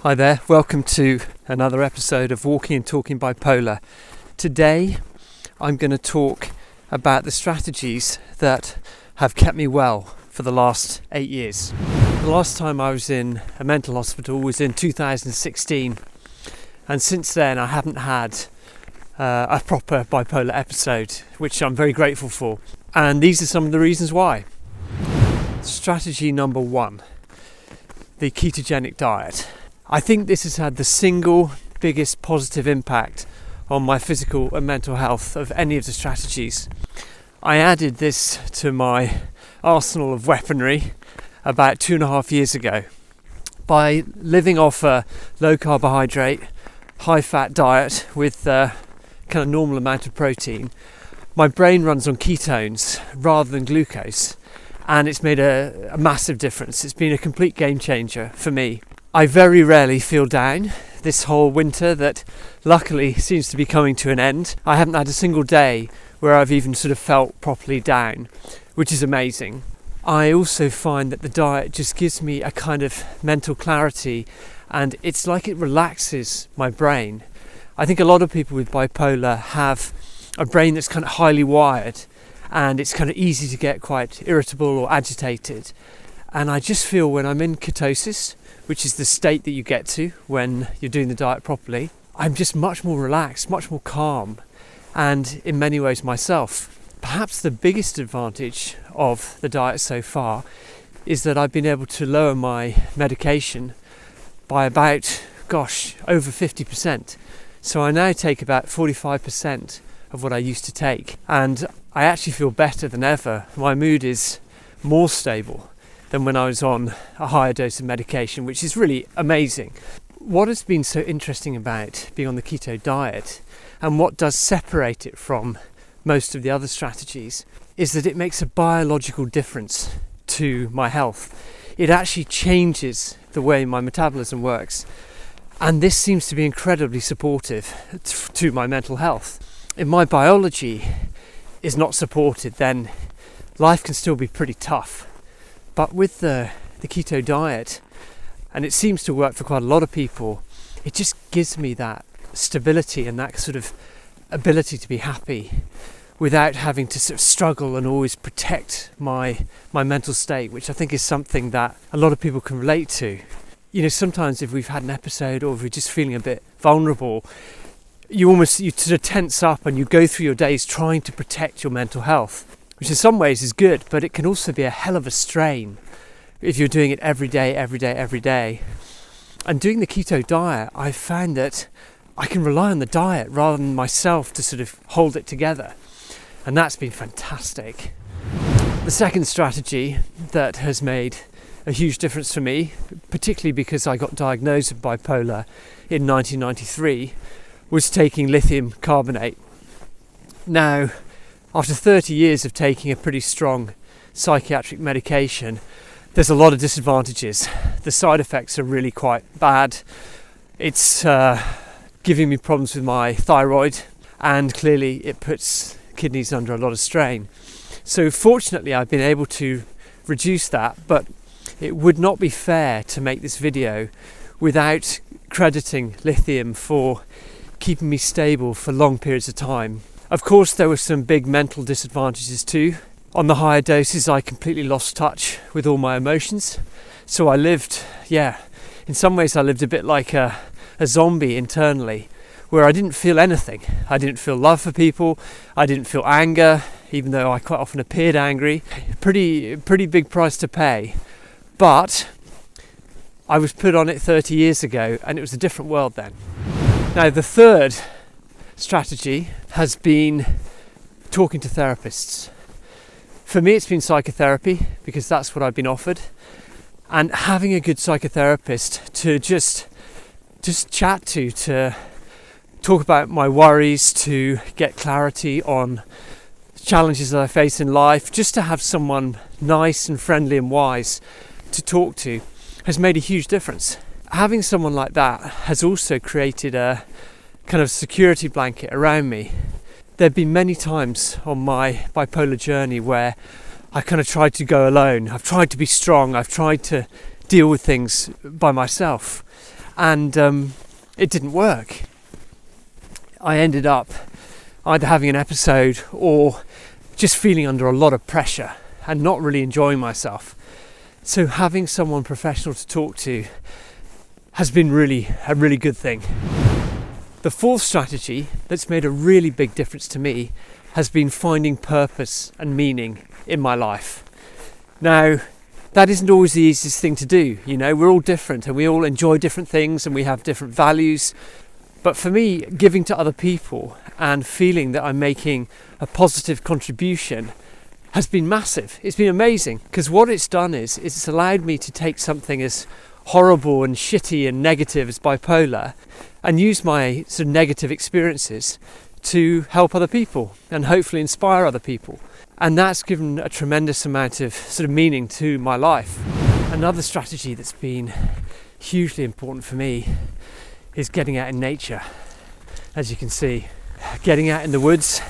Hi there, welcome to another episode of Walking Talking Bipolar. Today I'm going to talk about the strategies that have kept me well for the last 8 years. The last time I was in a mental hospital was in 2016, and since then I haven't had a proper bipolar episode, which I'm very grateful for. And these are some of the reasons why. Strategy number 1, the ketogenic diet. I think this has had the single biggest positive impact on my physical and mental health of any of the strategies. I added this to my arsenal of weaponry about 2.5 years ago. By living off a low carbohydrate, high fat diet with a kind of normal amount of protein, my brain runs on ketones rather than glucose, and it's made a massive difference. It's been a complete game changer for me. I very rarely feel down. This whole winter that luckily seems to be coming to an end, I haven't had a single day where I've even sort of felt properly down, which is amazing. I also find that the diet just gives me a kind of mental clarity, and it's like it relaxes my brain. I think a lot of people with bipolar have a brain that's kind of highly wired, and it's kind of easy to get quite irritable or agitated. And I just feel when I'm in ketosis, which is the state that you get to when you're doing the diet properly, I'm just much more relaxed, much more calm, and in many ways myself. Perhaps the biggest advantage of the diet so far is that I've been able to lower my medication by about, over 50%. So I now take about 45% of what I used to take, and I actually feel better than ever. My mood is more stable than when I was on a higher dose of medication, which is really amazing. What has been so interesting about being on the keto diet, and what does separate it from most of the other strategies, is that it makes a biological difference to my health. It actually changes the way my metabolism works, and this seems to be incredibly supportive to my mental health. If my biology is not supported, then life can still be pretty tough. But with the keto diet, and it seems to work for quite a lot of people, it just gives me that stability and that sort of ability to be happy without having to sort of struggle and always protect my mental state, which I think is something that a lot of people can relate to. You know, sometimes if we've had an episode or if we're just feeling a bit vulnerable, you sort of tense up and you go through your days trying to protect your mental health, which in some ways is good, but it can also be a hell of a strain if you're doing it every day. And doing the keto diet, I've found that I can rely on the diet rather than myself to sort of hold it together. And that's been fantastic. The second strategy that has made a huge difference for me, particularly because I got diagnosed with bipolar in 1993, was taking lithium carbonate. Now, after 30 years of taking a pretty strong psychiatric medication, there's a lot of disadvantages. The side effects are really quite bad. It's giving me problems with my thyroid, and clearly it puts kidneys under a lot of strain. So fortunately I've been able to reduce that, but it would not be fair to make this video without crediting lithium for keeping me stable for long periods of time. Of course, there were some big mental disadvantages too. On the higher doses, I completely lost touch with all my emotions. So I lived, in some ways I lived a bit like a zombie internally, where I didn't feel anything. I didn't feel love for people. I didn't feel anger, even though I quite often appeared angry. Pretty big price to pay. But I was put on it 30 years ago, and it was a different world then. Now, the third strategy has been talking to therapists. For me, it's been psychotherapy, because that's what I've been offered, and having a good psychotherapist to just chat to talk about my worries, to get clarity on challenges that I face in life, just to have someone nice and friendly and wise to talk to has made a huge difference. Having someone like that has also created a kind of security blanket around me. There have been many times on my bipolar journey where I kind of tried to go alone. I've tried to be strong. I've tried to deal with things by myself. and it didn't work. I ended up either having an episode or just feeling under a lot of pressure and not really enjoying myself. So having someone professional to talk to has been a really good thing. The fourth strategy that's made a really big difference to me has been finding purpose and meaning in my life. Now, that isn't always the easiest thing to do. You know, we're all different and we all enjoy different things and we have different values. But for me, giving to other people and feeling that I'm making a positive contribution has been massive. It's been amazing, because what it's done is it's allowed me to take something as horrible and shitty and negative as bipolar and use my sort of negative experiences to help other people and hopefully inspire other people. And that's given a tremendous amount of sort of meaning to my life. Another strategy that's been hugely important for me is getting out in nature. As you can see, getting out in the woods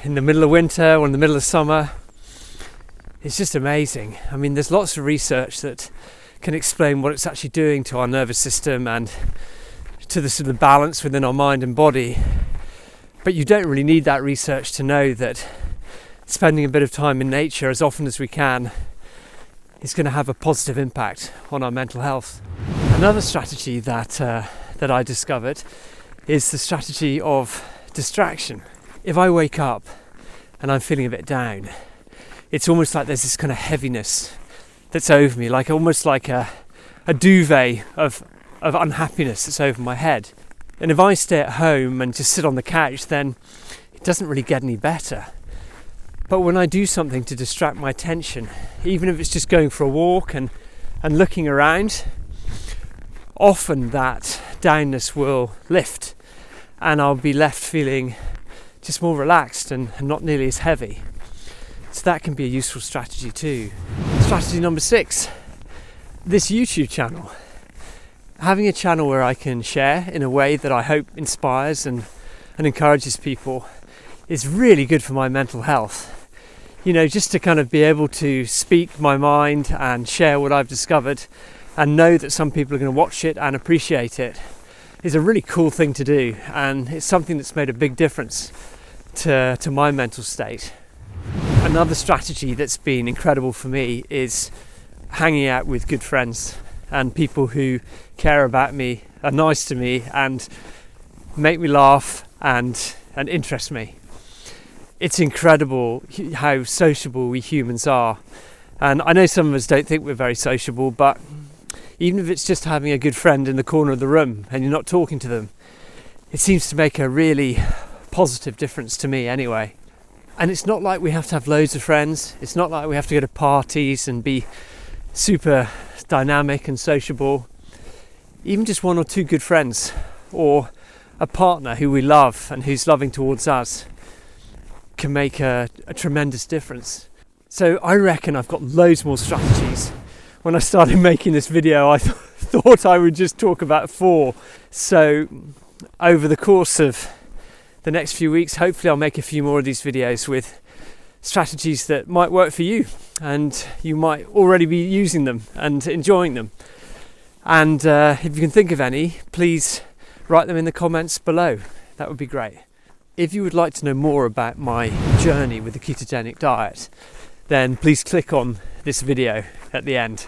in the middle of winter or in the middle of summer, it's just amazing. I mean, there's lots of research that can explain what it's actually doing to our nervous system and to the sort of balance within our mind and body. But you don't really need that research to know that spending a bit of time in nature as often as we can is going to have a positive impact on our mental health. Another strategy that I discovered is the strategy of distraction. If I wake up and I'm feeling a bit down, it's almost like there's this kind of heaviness that's over me, almost like a duvet of unhappiness that's over my head. And if I stay at home and just sit on the couch, then it doesn't really get any better. But when I do something to distract my attention, even if it's just going for a walk and looking around, often that downness will lift and I'll be left feeling just more relaxed and not nearly as heavy. So that can be a useful strategy too. Strategy number 6, this YouTube channel. Having a channel where I can share in a way that I hope inspires and encourages people is really good for my mental health. You know, just to kind of be able to speak my mind and share what I've discovered and know that some people are going to watch it and appreciate it is a really cool thing to do, and it's something that's made a big difference to my mental state. Another strategy that's been incredible for me is hanging out with good friends and people who care about me, are nice to me and make me laugh and interest me. It's incredible how sociable we humans are, and I know some of us don't think we're very sociable, but even if it's just having a good friend in the corner of the room and you're not talking to them, it seems to make a really positive difference to me anyway. And it's not like we have to have loads of friends. It's not like we have to go to parties and be super dynamic and sociable. Even just one or two good friends or a partner who we love and who's loving towards us can make a tremendous difference. So I reckon I've got loads more strategies. When I started making this video, I thought I would just talk about 4. So over the course of the next few weeks, hopefully I'll make a few more of these videos with strategies that might work for you, and you might already be using them and enjoying them. And if you can think of any, please write them in the comments below. That would be great. If you would like to know more about my journey with the ketogenic diet, then please click on this video at the end.